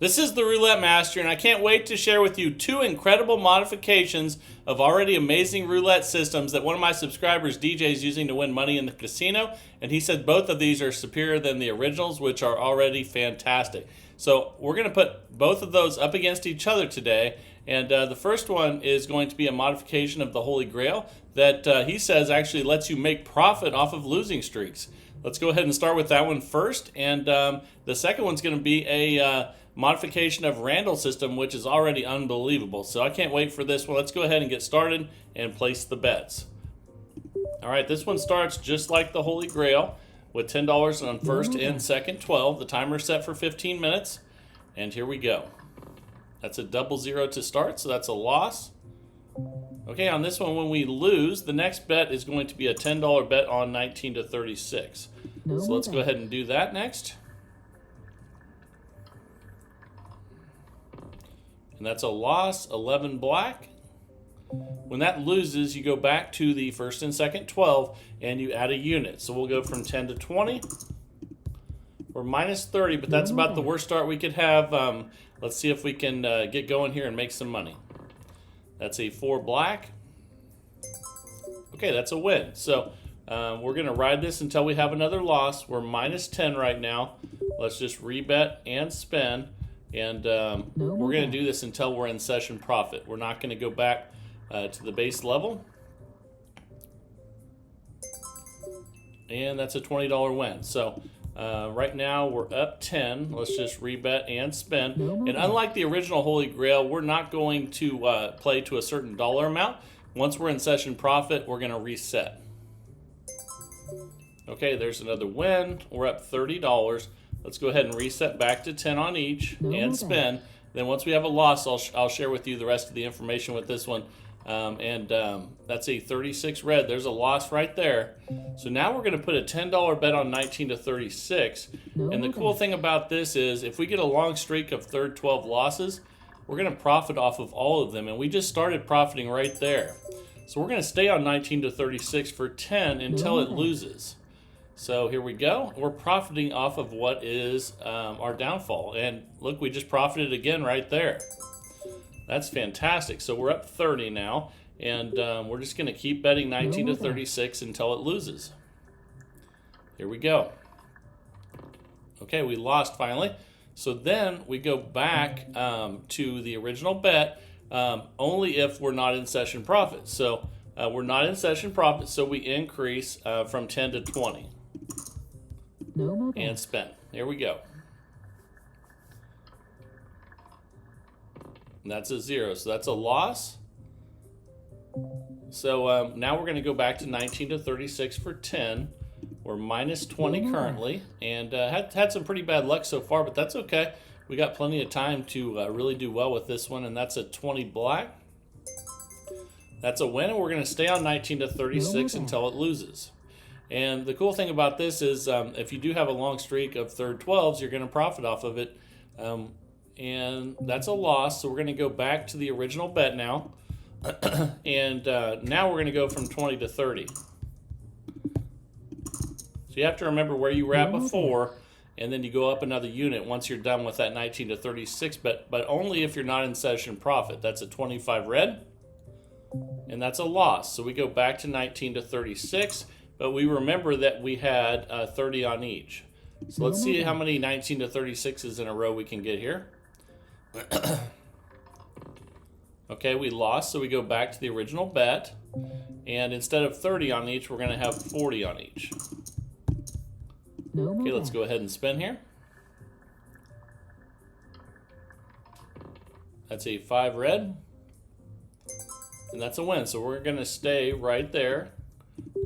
This is the Roulette Master, and I can't wait to share with you two incredible modifications of already amazing roulette systems that one of my subscribers, DJ, is using to win money in the casino, and he said both of these are superior than the originals, which are already fantastic. So we're going to put both of those up against each other today, and the first one is going to be a modification of the Holy Grail that he says actually lets you make profit off of losing streaks. Let's go ahead and start with that one first, and the second one's going to be a modification of Randall system, which is already unbelievable. So I can't wait for this one. Let's go ahead and get started and place the bets. All right, this one starts just like the Holy Grail with $10 on first and second 12. The timer's set for 15 minutes, and here we go. That's a 0-0 to start, so that's a loss. Okay, on this one, when we lose, the next bet is going to be a $10 bet on 19 to 36. So let's go ahead and do that next. And that's a loss, 11 black. When that loses, you go back to the first and second 12, and you add a unit. So we'll go from 10 to 20. We're minus 30, but that's about the worst start we could have. Let's see if we can get going here and make some money. That's a 4 black. Okay, that's a win. So we're going to ride this until we have another loss. We're minus 10 right now. Let's just rebet and spin. And we're going to do this until we're in session profit. We're not going to go back to the base level. And that's a $20 win. So right now we're up 10. Let's just rebet and spin. And unlike the original Holy Grail, we're not going to play to a certain dollar amount. Once we're in session profit, we're going to reset. Okay, there's another win. We're up $30. Let's go ahead and reset back to 10 on each and spin. Then once we have a loss, I'll share with you the rest of the information with this one. That's a 36 red. There's a loss right there. So now we're going to put a $10 bet on 19 to 36. And the cool thing about this is if we get a long streak of third 12 losses, we're going to profit off of all of them. And we just started profiting right there. So we're going to stay on 19 to 36 for 10 until it loses. So here we go. We're profiting off of what is our downfall. And look, we just profited again right there. That's fantastic. So we're up 30 now. And we're just going to keep betting 19 to 36 until it loses. Here we go. Okay, we lost finally. So then we go back to the original bet only if we're not in session profit. So we're not in session profit, so we increase from 10 to 20. And spin. Here we go. And that's a 0, so that's a loss. So now we're going to go back to 19 to 36 for 10. We're minus 20 currently, and had some pretty bad luck so far, but that's okay. We got plenty of time to really do well with this one, and that's a 20 black. That's a win, and we're going to stay on 19 to 36 until it loses. And the cool thing about this is if you do have a long streak of third 12s, you're going to profit off of it. And that's a loss, so we're going to go back to the original bet now. And now we're going to go from 20 to 30. So you have to remember where you were at before, and then you go up another unit once you're done with that 19 to 36 bet, but only if you're not in session profit. That's a 25 red, and that's a loss. So we go back to 19 to 36. But we remember that we had 30 on each. So let's see how many 19 to 36s in a row we can get here. Okay, we lost, so we go back to the original bet. And instead of 30 on each, we're going to have 40 on each. Okay, let's go ahead and spin here. That's a 5 red. And that's a win. So we're going to stay right there.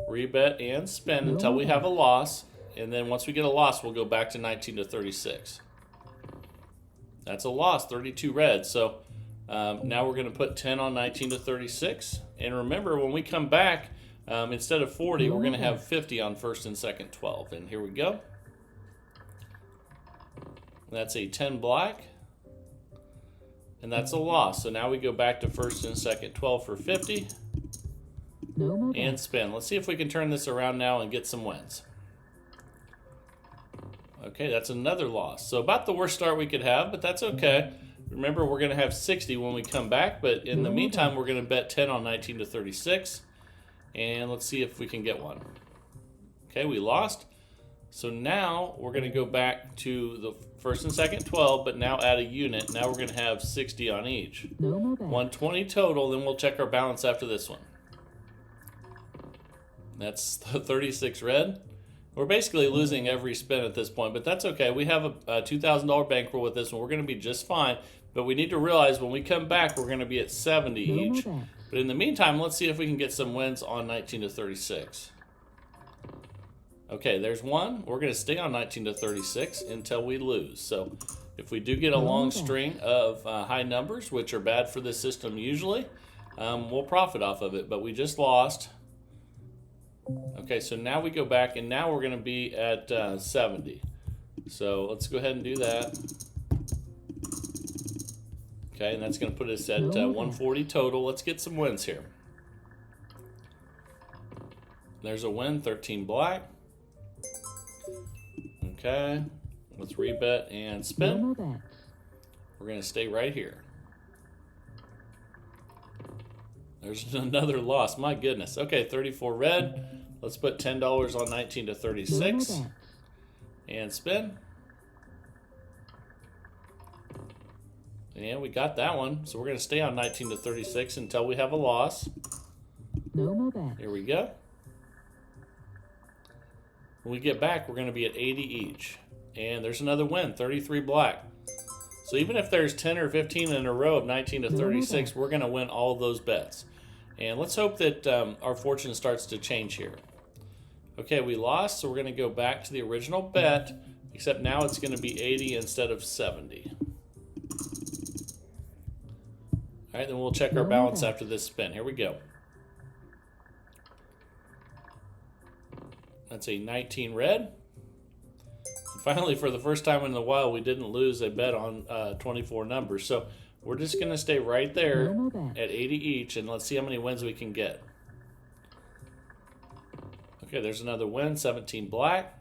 Rebet and spin until we have a loss, and then once we get a loss, we'll go back to 19 to 36. That's a loss, 32 red. So now we're going to put 10 on 19 to 36. And remember, when we come back, instead of 40, we're going to have 50 on first and second 12. And here we go. That's a 10 black. And that's a loss. So now we go back to first and second 12 for 50. And spin. Let's see if we can turn this around now and get some wins. Okay, that's another loss. So about the worst start we could have, but that's okay. Remember, we're going to have 60 when we come back, but in the meantime, we're going to bet 10 on 19 to 36. And let's see if we can get one. Okay, we lost. So now we're going to go back to the first and second 12, but now add a unit. Now we're going to have 60 on each. 120 total, then we'll check our balance after this one. That's 36 red. We're basically losing every spin at this point, but that's okay. We have a $2,000 bankroll with this one. We're going to be just fine, but we need to realize when we come back, we're going to be at 70 each. But in the meantime, let's see if we can get some wins on 19 to 36. Okay, there's one. We're going to stay on 19 to 36 until we lose. So if we do get a long string of high numbers, which are bad for this system usually, we'll profit off of it. But we just lost. Okay, so now we go back, and now we're going to be at 70. So let's go ahead and do that. Okay, and that's going to put us at 140 total. Let's get some wins here. There's a win, 13 black. Okay, let's rebet and spin. We're going to stay right here. There's another loss. My goodness. Okay, 34 red. Let's put $10 on 19 to 36 and spin. And we got that one. So we're going to stay on 19 to 36 until we have a loss. Here we go. When we get back, we're going to be at 80 each. And there's another win, 33 black. So even if there's 10 or 15 in a row of 19 to 36, we're going to win all of those bets. And let's hope that our fortune starts to change here. Okay, we lost, so we're going to go back to the original bet, except now it's going to be 80 instead of 70. All right, then we'll check our balance after this spin. Here we go. That's a 19 red. And finally, for the first time in a while, we didn't lose a bet on 24 numbers. So we're just going to stay right there at 80 each, and let's see how many wins we can get. Okay, there's another win, 17 black.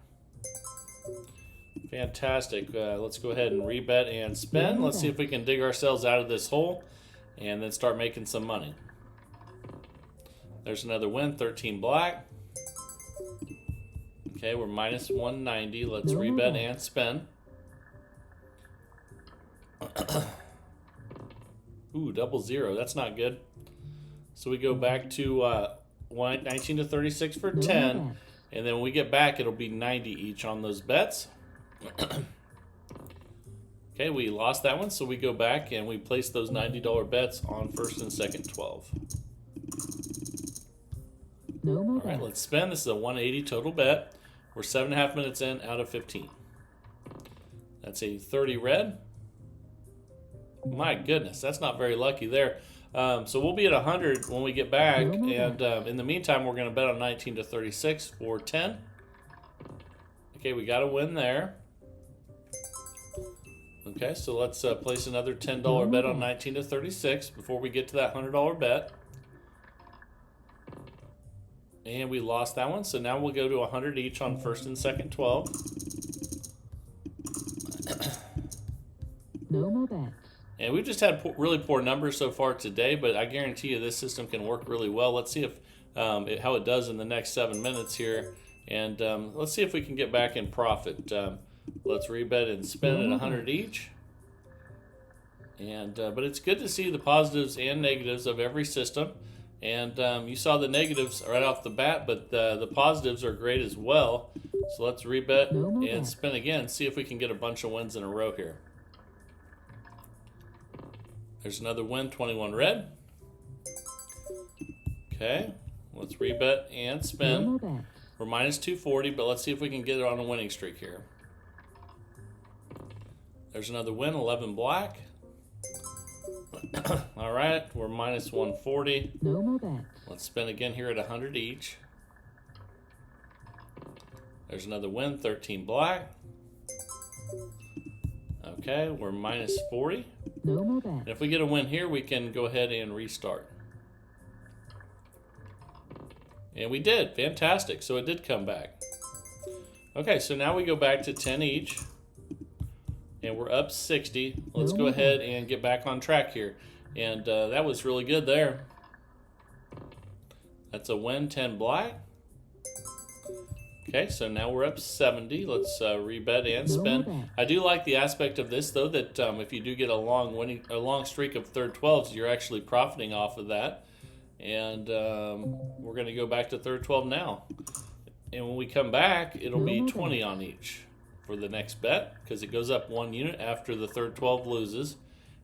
Fantastic. Let's go ahead and rebet and spin. Let's see if we can dig ourselves out of this hole and then start making some money. There's another win, 13 black. Okay, we're minus 190. Let's rebet and spin. Ooh, double zero. That's not good. So we go back to 19 to 36 for 10. And then when we get back, it'll be 90 each on those bets. Okay, we lost that one, so we go back and we place those $90 bets on first and second 12. All right, let's spin. This is a 180 total bet. We're 7.5 minutes in out of 15. That's a 30 red. My goodness, that's not very lucky there. So we'll be at 100 when we get back, and in the meantime, we're going to bet on 19 to 36 for 10. Okay, we got a win there. Okay, so let's place another $10 bet on 19 to 36 before we get to that $100 bet. And we lost that one, so now we'll go to 100 each on first and second 12. No more bets. And we've just had really poor numbers so far today, but I guarantee you this system can work really well. Let's see if how it does in the next 7 minutes here. And let's see if we can get back in profit. Let's rebet and spin at 100 each. And but it's good to see the positives and negatives of every system. And you saw the negatives right off the bat, but the positives are great as well. So let's rebet and spin again, see if we can get a bunch of wins in a row here. There's another win, 21 red. Okay, let's rebet and spin. We're minus 240, but let's see if we can get it on a winning streak here. There's another win, 11 black. All right, we're minus 140. No more bets. Let's spin again here at 100 each. There's another win, 13 black. Okay, we're minus 40. No more bets. And if we get a win here, we can go ahead and restart. And we did. Fantastic. So it did come back. Okay, so now we go back to 10 each, and we're up 60. Let's go ahead and get back on track here. And that was really good there. That's a win, 10 black. Okay, so now we're up 70. Let's rebet and spin. I do like the aspect of this, though, that if you do get a long streak of third 12s, you're actually profiting off of that. And we're going to go back to third 12 now. And when we come back, it'll be 20 on each for the next bet, because it goes up 1 unit after the third 12 loses.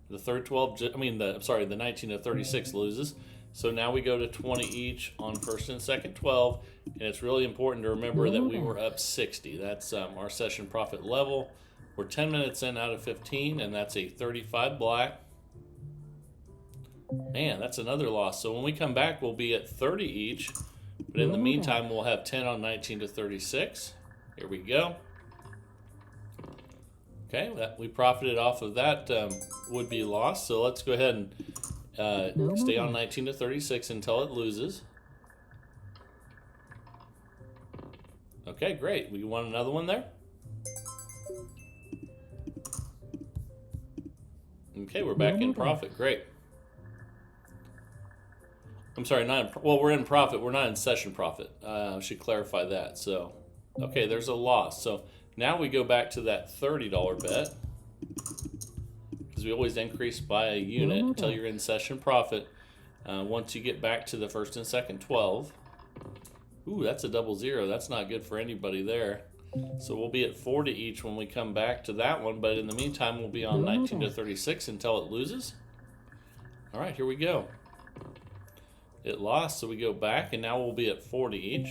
The third 12, the 19 to 36 loses. So now we go to 20 each on first and second 12, and it's really important to remember that we were up 60. That's our session profit level. We're 10 minutes in out of 15, and that's a 35 black. Man, that's another loss. So when we come back, we'll be at 30 each, but in the meantime, we'll have 10 on 19 to 36. Here we go. Okay, we profited off of that would-be loss, so let's go ahead and stay on 19 to 36 until it loses. Okay, great. We want another one there. Okay, we're back in profit. Great. I'm sorry, we're in profit. We're not in session profit. I should clarify that. So, okay, there's a loss. So now we go back to that $30 bet. We always increase by a unit until you're in session profit. Once you get back to the first and second 12, ooh, that's a double zero. That's not good for anybody there. So we'll be at 40 each when we come back to that one, but in the meantime, we'll be on 19 to 36 until it loses. All right, here we go. It lost, so we go back, and now we'll be at 40 each.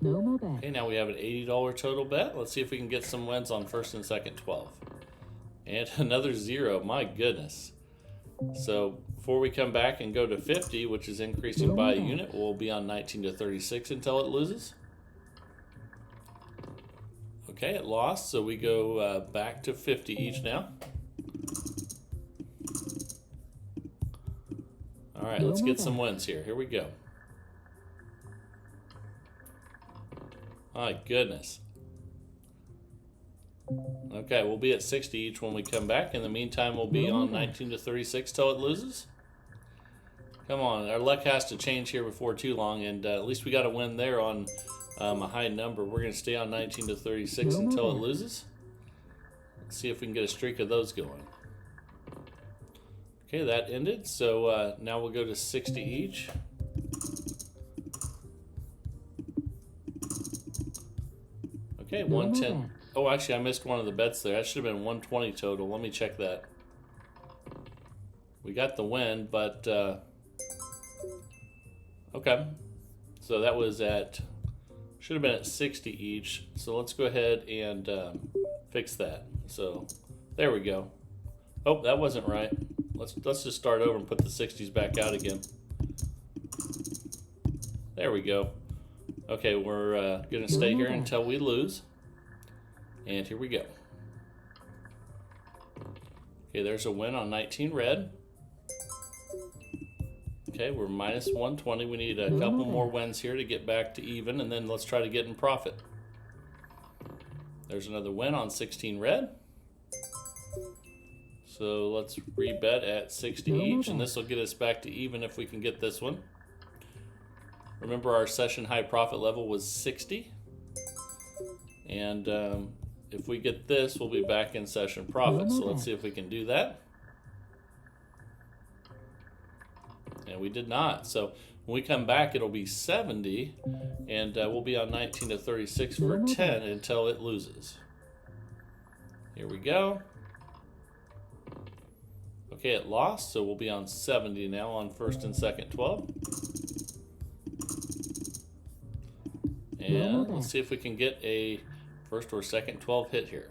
Okay, now we have an $80 total bet. Let's see if we can get some wins on first and second 12. And another zero, my goodness. So before we come back and go to 50, which is increasing by a unit, we'll be on 19 to 36 until it loses. Okay, it lost, so we go back to 50 each now. All right, let's get some wins here. Here we go. My goodness. Okay, we'll be at 60 each when we come back. In the meantime, we'll be on 19 to 36 till it loses. Come on, our luck has to change here before too long, and at least we got a win there on a high number. We're going to stay on 19 to 36 until it loses. Let's see if we can get a streak of those going. Okay, that ended, so now we'll go to 60 each. Okay, 110. Oh, actually, I missed one of the bets there. That should have been 120 total. Let me check that. We got the win, but okay. So that was should have been at 60 each. So let's go ahead and fix that. So there we go. Oh, that wasn't right. Let's just start over and put the 60s back out again. There we go. Okay, we're going to stay here until we lose. And here we go. Okay, there's a win on 19 red. Okay, we're minus 120. We need a couple more wins here to get back to even, and then let's try to get in profit. There's another win on 16 red. So let's rebet at 60 each, and this will get us back to even if we can get this one. Remember, our session high profit level was 60. And if we get this, we'll be back in session profit. So let's see if we can do that. And we did not. So when we come back, it'll be 70, and we'll be on 19 to 36 for 10 until it loses. Here we go. Okay, it lost, so we'll be on 70 now on first and second 12. And let's see if we can get a first or second 12 hit here.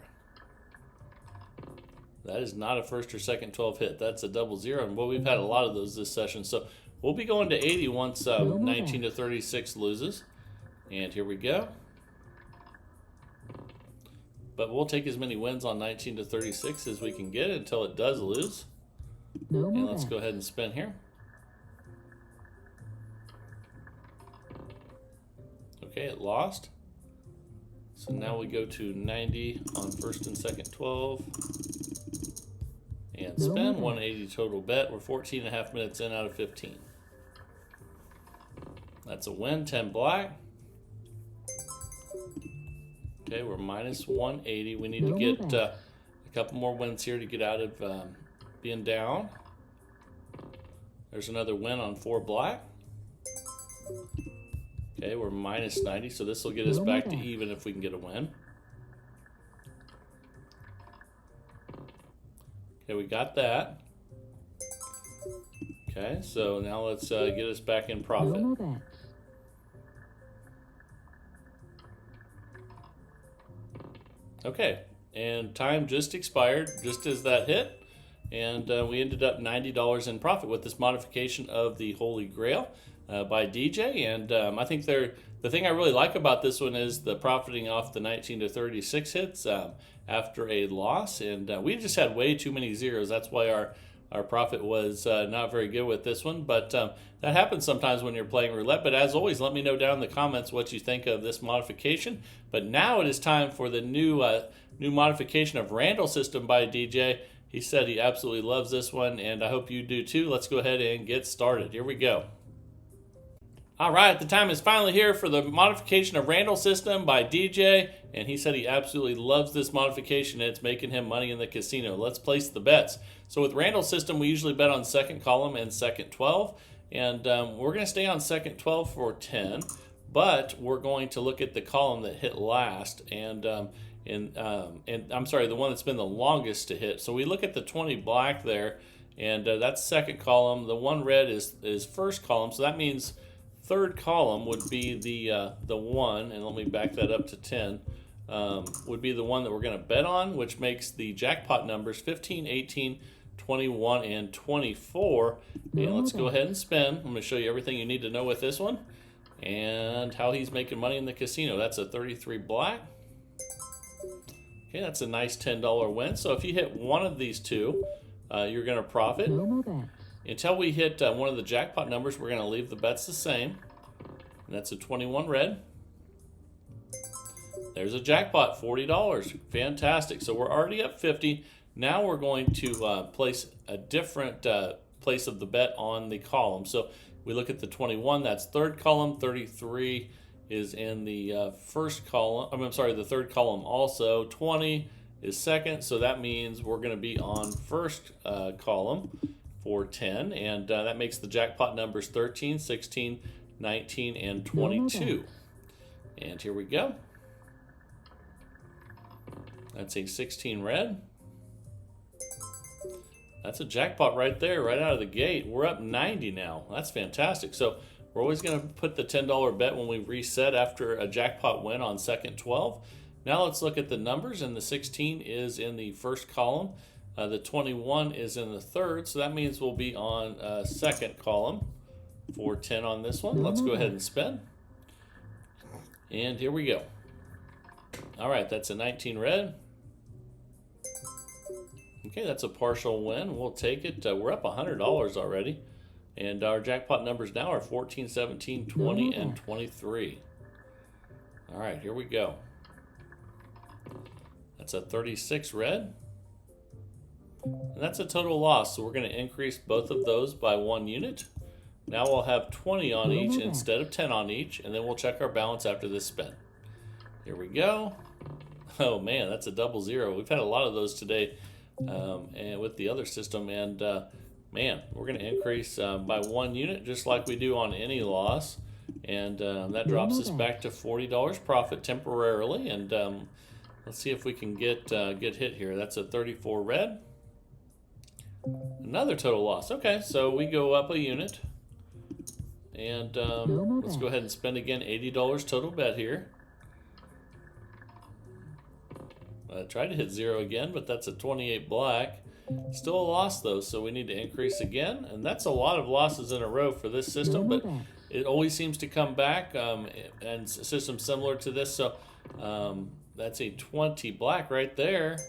That is not a first or second 12 hit. That's a double zero, and we've had a lot of those this session. So we'll be going to 80 once 19 to 36 loses. And here we go. But we'll take as many wins on 19 to 36 as we can get until it does lose. And let's go ahead and spin here. Okay, it lost. So now we go to 90 on first and second 12. And spin, 180 total bet. We're 14.5 minutes in out of 15. That's a win, 10 black. Okay, we're minus 180. We need to get a couple more wins here to get out of being down. There's another win on 4 black. Okay, we're minus 90, so this will get us back to even if we can get a win. Okay, we got that. Okay, so now let's get us back in profit. Okay, and time just expired just as that hit, and we ended up $90 in profit with this modification of the Holy Grail by DJ. And I think the thing I really like about this one is the profiting off the 19 to 36 hits after a loss, and we just had way too many zeros. That's why our profit was not very good with this one, but that happens sometimes when you're playing roulette. But as always, let me know down in the comments what you think of this modification. But now it is time for the new modification of Randall system by DJ. He said he absolutely loves this one, and I hope you do too. Let's go ahead and get started. Here we go. All right, the time is finally here for the modification of Randall system by DJ, and he said he absolutely loves this modification. It's making him money in the casino. Let's place the bets. So with Randall system, we usually bet on second column and second 12, and we're going to stay on second 12 for 10, but we're going to look at the column that hit last, and I'm sorry, the one that's been the longest to hit. So we look at the 20 black there, and that's second column. The 1 red is first column, so that means third column would be the 1, and let me back that up to 10, would be the one that we're going to bet on, which makes the jackpot numbers 15, 18, 21, and 24. And let's go ahead and spin. I'm going to show you everything you need to know with this one and how he's making money in the casino. That's a 33 black. Okay, that's a nice $10 win. So if you hit one of these two, you're going to profit. Until we hit one of the jackpot numbers, we're going to leave the bets the same. And that's a 21 red. There's a jackpot, $40. Fantastic. So we're already up 50. Now we're going to place a different place of the bet on the column. So we look at the 21, that's third column. 33 is in the first column. I'm sorry, the third column also. 20 is second, so that means we're going to be on first column for 10, and that makes the jackpot numbers 13, 16, 19, and 22. And here we go. That's a 16 red. That's a jackpot right there, right out of the gate. We're up 90 now. That's fantastic. So we're always going to put the $10 bet when we reset after a jackpot win on second 12. Now let's look at the numbers, and the 16 is in the first column. The 21 is in the third, so that means we'll be on second column for 10 on this one. Let's go ahead and spin. And here we go. All right, that's a 19 red. Okay, that's a partial win. We'll take it. We're up $100 already. And our jackpot numbers now are 14, 17, 20, and 23. All right, here we go. That's a 36 red. And that's a total loss, so we're going to increase both of those by 1 unit. Now we'll have 20 on each instead of 10 on each, and then we'll check our balance after this spin. Here we go. Oh man, that's a double zero. We've had a lot of those today and with the other system, and man, we're going to increase by 1 unit just like we do on any loss, and that drops us back to $40 profit temporarily. And let's see if we can get hit here. That's a 34 red. Another total loss. Okay, so we go up a unit, and let's go ahead and spend again $80 total bet here. I tried to hit 0 again, but that's a 28 black. Still a loss though, so we need to increase again, and that's a lot of losses in a row for this system, but it always seems to come back, and systems similar to this. So that's a 20 black right there.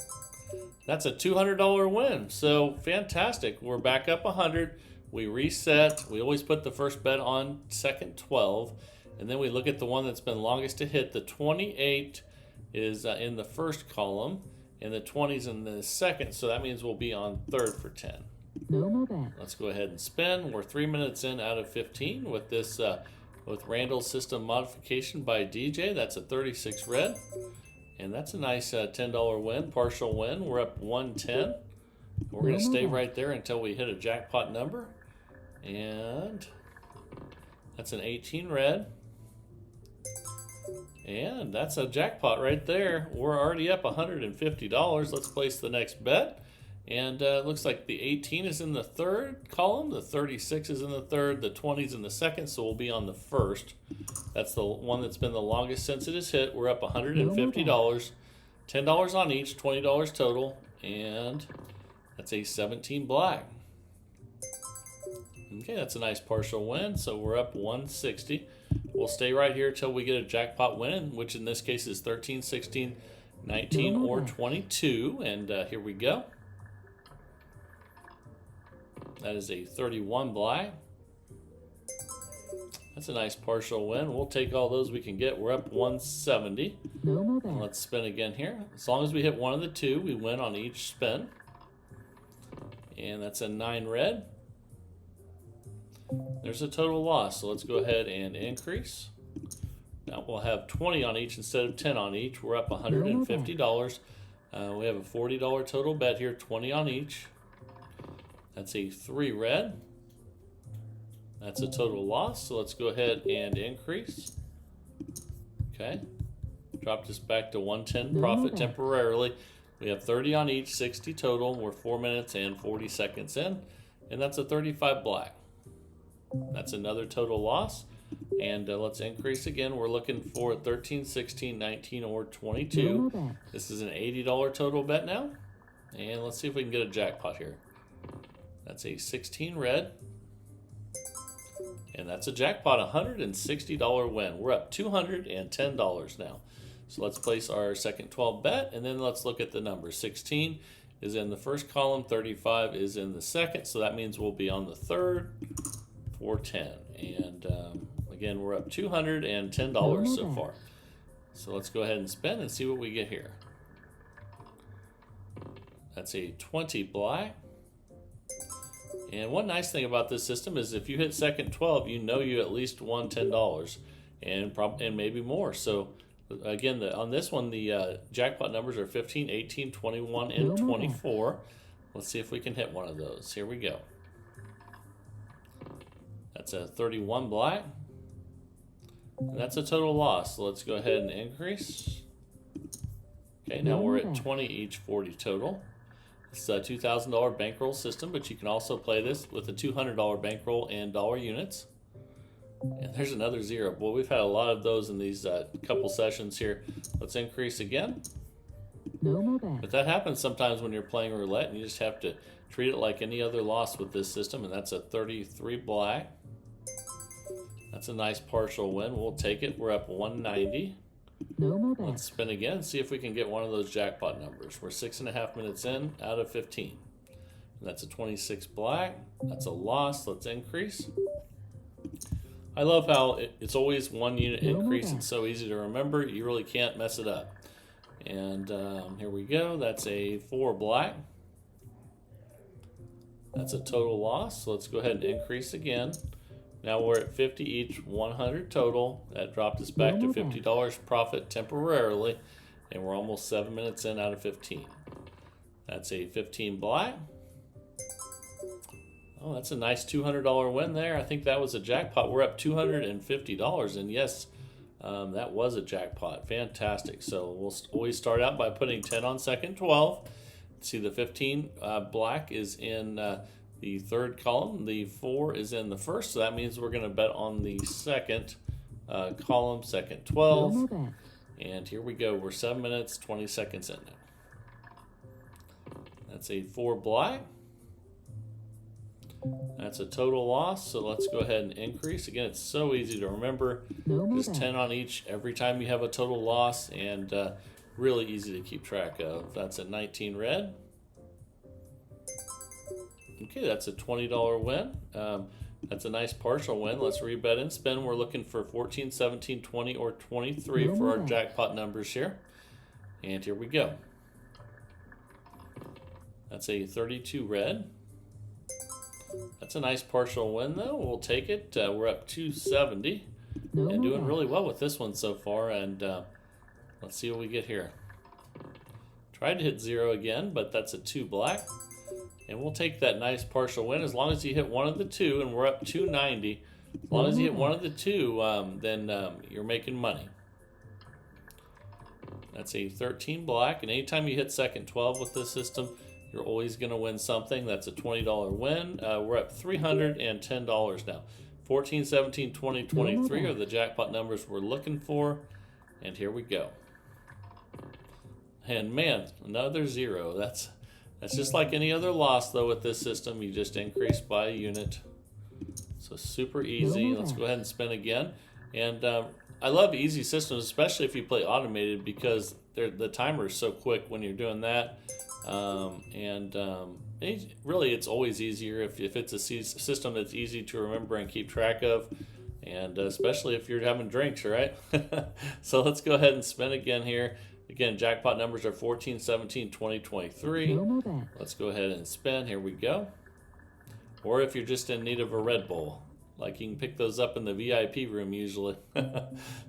That's a $200 win. So fantastic. We're back up 100. We reset. We always put the first bet on second 12. And then we look at the one that's been longest to hit. The 28 is in the first column, and the 20's in the second, so that means we'll be on third for 10. No more bets. Let's go ahead and spin. We're 3 minutes in out of 15 with this with Randall's system modification by DJ. That's a 36 red, and that's a nice $10 win, partial win. We're up 110. We're going to stay right there until we hit a jackpot number, and that's an 18 red. And that's a jackpot right there. We're already up $150. Let's place the next bet. And it looks like the 18 is in the third column, the 36 is in the third, the 20 is in the second, so we'll be on the first. That's the one that's been the longest since it is hit. We're up $150, $10 on each, $20 total, and that's a 17 black. Okay, that's a nice partial win, so we're up 160. We'll stay right here till we get a jackpot win, which in this case is 13, 16, 19, or 22, and here we go. That is a 31 black. That's a nice partial win. We'll take all those we can get. We're up 170. And let's spin again here. As long as we hit one of the two, we win on each spin. And that's a 9 red. There's a total loss, so let's go ahead and increase. Now we'll have 20 on each instead of 10 on each. We're up $150. We have a $40 total bet here, 20 on each. That's a 3 red. That's a total loss, so let's go ahead and increase. Okay, drop this back to 110 profit temporarily. We have 30 on each, 60 total. We're 4 minutes and 40 seconds in, and that's a 35 black. That's another total loss. And let's increase again. We're looking for 13, 16, 19, or 22. This is an $80 total bet now. And let's see if we can get a jackpot here. That's a 16 red. And that's a jackpot, $160 win. We're up $210 now. So let's place our second 12 bet, and then let's look at the numbers. 16 is in the first column, 35 is in the second, so that means we'll be on the third for 10. And again, we're up $210 so far. So let's go ahead and spin and see what we get here. That's a 20 black. And one nice thing about this system is if you hit second 12, you know you at least won $10 and maybe more. So again, on this one, the jackpot numbers are 15, 18, 21, and 24. Let's see if we can hit one of those. Here we go. That's a 31 black. And that's a total loss. So let's go ahead and increase. Okay, now we're at 20 each, 40 total. It's a $2,000 bankroll system, but you can also play this with a $200 bankroll and dollar units. And there's another 0. Boy, we've had a lot of those in these couple sessions here. Let's increase again. But that happens sometimes when you're playing roulette, and you just have to treat it like any other loss with this system, and that's a 33 black. That's a nice partial win. We'll take it. We're up 190. Let's spin again and see if we can get one of those jackpot numbers. We're 6.5 minutes in out of 15. And that's a 26 black. That's a loss. Let's increase. I love how it's always 1 unit increase. It's so easy to remember. You really can't mess it up. And here we go. That's a 4 black. That's a total loss. So let's go ahead and increase again. Now we're at 50 each, 100 total. That dropped us back to $50 profit temporarily, and we're almost 7 minutes in out of 15. That's a 15 black. Oh, that's a nice $200 win there. I think that was a jackpot. We're up $250, and yes, that was a jackpot. Fantastic. So we'll always start out by putting 10 on second 12. See, the 15 black is in the third column. The 4 is in the first, so that means we're going to bet on the second column, second 12. And here we go. We're 7 minutes, 20 seconds in now. That's a 4 black. That's a total loss, so let's go ahead and increase. Again, it's so easy to remember. Just 10 on each every time you have a total loss, and really easy to keep track of. That's a 19 red. Okay, that's a $20 win. That's a nice partial win. Let's rebet and spin. We're looking for 14, 17, 20, or 23 for our jackpot numbers here. And here we go. That's a 32 red. That's a nice partial win, though. We'll take it. We're up 270 and doing really well with this one so far. And let's see what we get here. Tried to hit 0 again, but that's a 2 black. And we'll take that nice partial win as long as you hit one of the two, and we're up 290. As long as you hit one of the two, then you're making money. That's a 13 black, and anytime you hit second 12 with this system, you're always going to win something. That's a $20 win. We're up $310 now. 14, 17, 20, 23 are the jackpot numbers we're looking for. And here we go. And man, another 0. That's just like any other loss, though, with this system. You just increase by a unit. So super easy. Let's go ahead and spin again. And I love easy systems, especially if you play automated, because the timer is so quick when you're doing that. Really, it's always easier if it's a system that's easy to remember and keep track of. And especially if you're having drinks, right? So let's go ahead and spin again here. Again, jackpot numbers are 14, 17, 20, 23. Let's go ahead and spin. Here we go. Or if you're just in need of a Red Bull, like you can pick those up in the VIP room usually.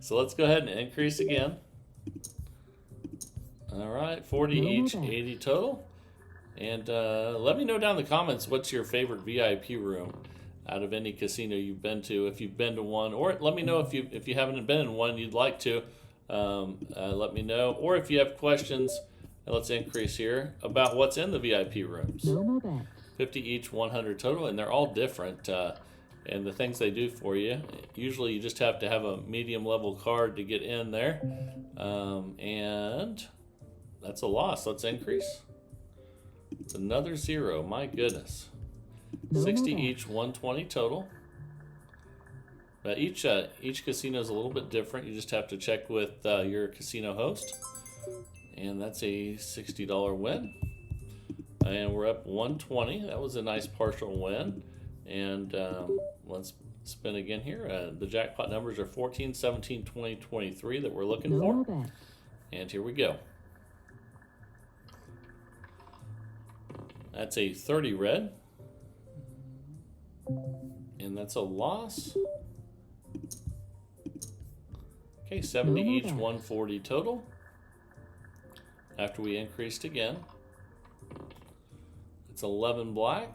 So let's go ahead and increase again. All right, 40 each, 80 total. And let me know down in the comments what's your favorite VIP room out of any casino you've been to, if you've been to one, or let me know if you haven't been in one you'd like to. Let me know, or if you have questions, let's increase here, about what's in the VIP rooms. 50 each, 100 total, and they're all different, and the things they do for you. Usually you just have to have a medium level card to get in there, and that's a loss. Let's increase. It's another 0, my goodness. 60 each, 120 total. Each casino is a little bit different. You just have to check with your casino host. And that's a $60 win. And we're up 120. That was a nice partial win. And let's spin again here. The jackpot numbers are 14, 17, 20, 23 that we're looking for. And here we go. That's a 30 red. And that's a loss. Okay, 70 each, 140 total. After we increased again. It's 11 black.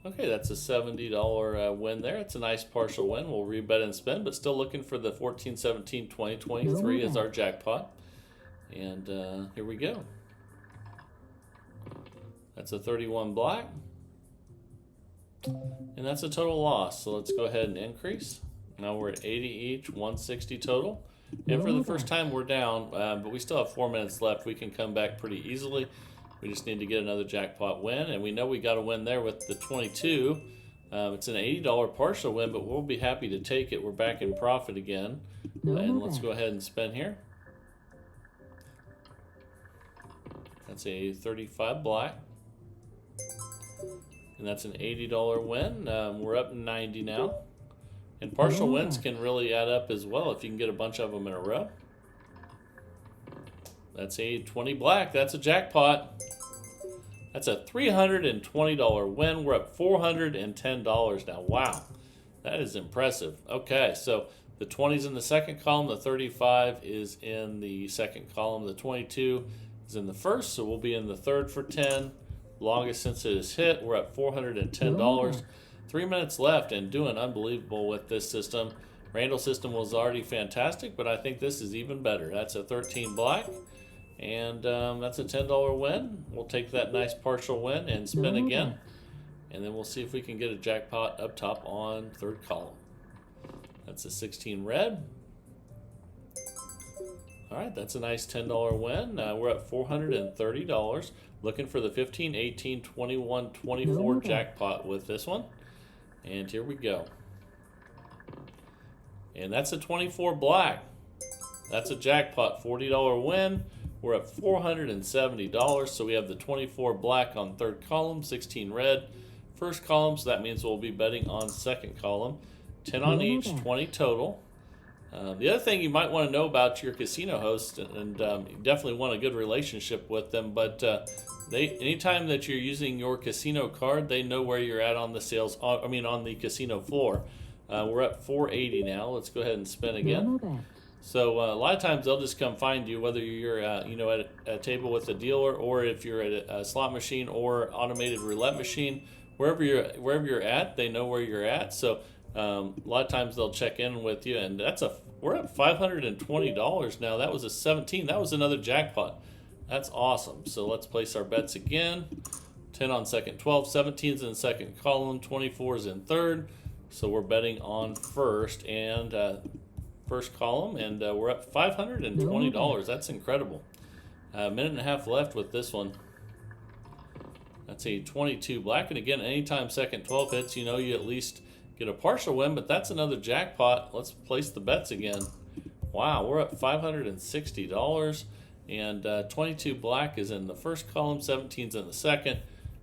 Okay, that's a $70 win there. It's a nice partial win. We'll rebet and spin, but still looking for the 14, 17, 20, 23 as our jackpot. And here we go. That's a 31 black. And that's a total loss. So let's go ahead and increase. Now we're at 80 each, 160 total. And for the first time we're down, but we still have 4 minutes left. We can come back pretty easily. We just need to get another jackpot win. And we know we got a win there with the 22. It's an $80 partial win, but we'll be happy to take it. We're back in profit again. And let's go ahead and spin here. That's a 35 black. And that's an $80 win. We're up 90 now. And partial wins can really add up as well if you can get a bunch of them in a row. That's a 20 black. That's a jackpot. That's a $320 win. We're up $410 now. Wow, that is impressive. Okay, so the 20's in the second column. The 35 is in the second column. The 22 is in the first, so we'll be in the third for 10. Longest since it is hit. We're at $410. 3 minutes left and doing unbelievable with this system. Randall's system was already fantastic, but I think this is even better. That's a 13 black, and that's a $10 win. We'll take that nice partial win and spin again, and then we'll see if we can get a jackpot up top on third column. That's a 16 red. All right, that's a nice $10 win. We're at $430. Looking for the 15, 18, 21, 24 jackpot with this one. And here we go. And that's a 24 black. That's a jackpot, $40 win. We're at $470. So we have the 24 black on third column, 16 red, first column, so that means we'll be betting on second column. 10 on each, 20 total. The other thing you might want to know about your casino host, and you definitely want a good relationship with them, but anytime that you're using your casino card, they know where you're at on the sales, on the casino floor. We're at 480 now. Let's go ahead and spin again. So a lot of times they'll just come find you, whether you're at a table with a dealer, or if you're at a slot machine or automated roulette machine. Wherever you're at, they know where you're at. So a lot of times they'll check in with you, and we're at $520 now. That was a 17. That was another jackpot. That's awesome. So let's place our bets again. 10 on second, 12, 17's in second column, 24's in third. So we're betting on first column, and we're up $520. That's incredible. A minute and a half left with this one. That's a 22 black, and again, anytime second 12 hits, you at least get a partial win, but that's another jackpot. Let's place the bets again. Wow, we're at $560, and 22 black is in the first column, 17's in the second.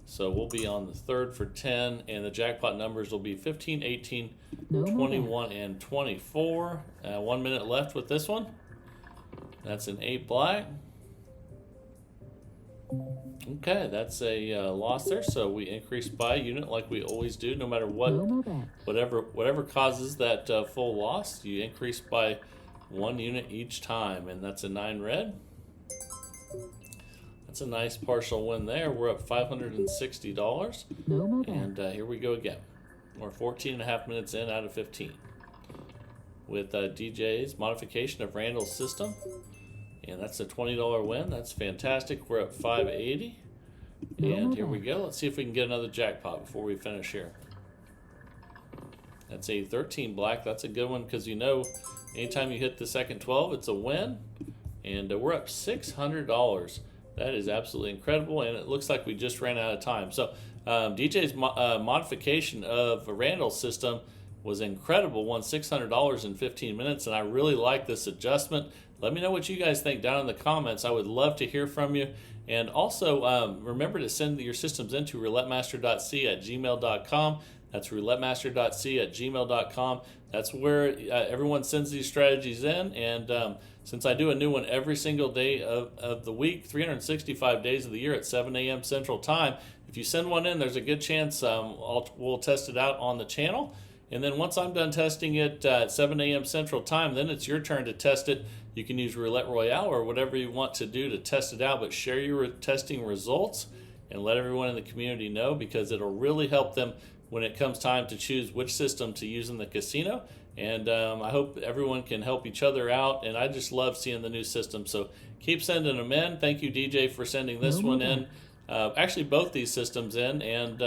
So we'll be on the third for 10, and the jackpot numbers will be 15, 18, 21, and 24. 1 minute left with this one. That's an 8 black. Okay, that's a loss there. So we increase by a unit like we always do, no matter whatever causes that full loss. You increase by 1 unit each time, and that's a 9 red. That's a nice partial win there. We're up $560. And here we go again. We're 14 and a half minutes in out of 15 with DJ's modification of Randall's system. And that's a $20 win. That's fantastic. We're at $580. And here we go. Let's see if we can get another jackpot before we finish here. That's a 13 black. That's a good one because anytime you hit the second 12, it's a win. And we're up $600. That is absolutely incredible, and it looks like we just ran out of time. So DJ's modification of Randall's system was incredible, won $600 in 15 minutes, and I really like this adjustment. Let me know what you guys think down in the comments. I would love to hear from you. And also, remember to send your systems into roulettemaster.c@gmail.com. That's roulettemaster.c@gmail.com. That's where everyone sends these strategies in, and since I do a new one every single day of the week, 365 days of the year at 7 a.m. Central Time, if you send one in, there's a good chance we'll test it out on the channel. And then once I'm done testing it at 7 a.m. Central Time, then it's your turn to test it. You can use Roulette Royale or whatever you want to do to test it out, but share your testing results and let everyone in the community know, because it'll really help them when it comes time to choose which system to use in the casino. And I hope everyone can help each other out, and I just love seeing the new system. So keep sending them in. Thank you, DJ, for sending this one in. Actually, both these systems in, and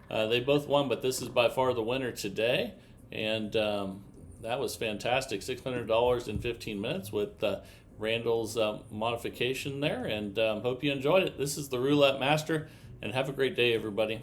they both won, but this is by far the winner today. And that was fantastic, $600 in 15 minutes with Randall's modification there. And hope you enjoyed it. This is the Roulette Master, and have a great day, everybody.